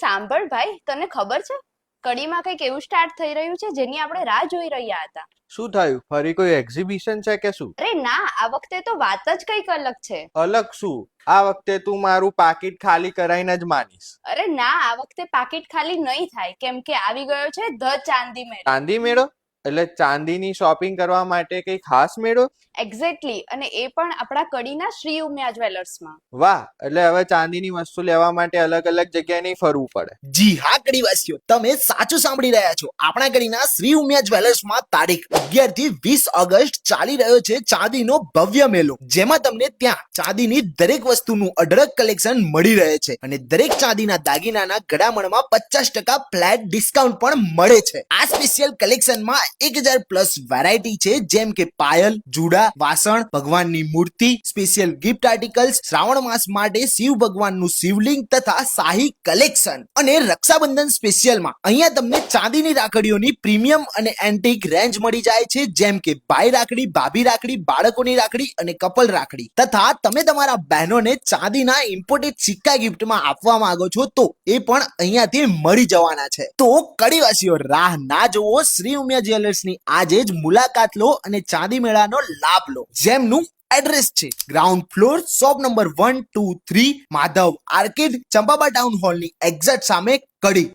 સાંભળ ભાઈ, તને ખબર છે કડીમાં કંઈક એવું સ્ટાર્ટ થઈ રહ્યું છે જેની આપણે રાહ જોઈ રહ્યા હતા. શું થયું? ફરી કોઈ એક્ઝિબિશન છે કે શું? અરે ના, આ વખતે તો વાત જ કંઈક અલગ છે. અલગ શું? આ વખતે તું મારું પાકીટ ખાલી કરાઈને જ માનીશ. અરે ના, આ વખતે પાકીટ ખાલી નહીં થાય, કેમ કે આવી ગયો છે ધ ચાંદી મેળો. ચાંદી મેળો? એટલે ચાંદીની શોપિંગ કરવા માટે કઈ ખાસ મેળો? એક્ઝેક્ટલી, અને એ પણ આપણા કડીના શ્રી ઉમિયા જ્વેલર્સમાં. વાહ, એટલે હવે ચાંદીની વસ્તુ લેવા માટે અલગ અલગ જગ્યાએ નહીં ફરવું પડે. જી હા કડીવાસીઓ, તમે સાચું સાંભળી રહ્યા છો. આપણા કડીના શ્રી ઉમિયા જ્વેલર્સમાં તારીખ 11 થી 20 ઓગસ્ટ ચાલી રહ્યો છે ચાંદીનો ભવ્ય મેળો, જેમાં તમને ત્યાં ચાંદીની દરેક વસ્તુનું અઢળક કલેક્શન મળી રહે છે અને દરેક ચાંદીના દાગીનાના ગડામણમાં 50% ફ્લેટ ડિસ્કાઉન્ટ પણ મળે છે. આ સ્પેશિયલ કલેક્શનમાં 1000 પ્લસ વેરાયટી છે, જેમ કે પાયલ, જુડા, વાસણ, ભગવાનની મૂર્તિ, સ્પેશિયલ ગિફ્ટ આર્ટિકલ્સ, શ્રાવણ માસ માટે શિવ ભગવાનનું શિવલિંગ તથા શાહી કલેક્શન. અને રક્ષાબંધન સ્પેશિયલમાં અહીંયા તમને ચાંદીની રાખડીઓની પ્રીમિયમ અને એન્ટિક રેન્જ મળી જાય છે, જેમ કે ભાઈ રાખડી, ભાભી રાખડી, બાળકોની રાખડી અને કપલ રાખડી. તથા તમે તમારા બહેનોને ચાંદીના ઇમ્પોર્ટેડ સિક્કા ગિફ્ટમાં આપવા માંગો છો તો એ પણ અહીંયાથી મળી જવાના છે. તો કડીવાસીઓ, રાહ ના જોવો, શ્રી ઉમિયા જ્વેલર્સની આજે જ મુલાકાત લો અને ચાંદી મેળાનો લાભ લો. જેમનું એડ્રેસ છે ground floor, shop number 1, 2, 3, Madhav arcade, Champaba town હોલની એક્ઝેક્ટ સામે, કડી.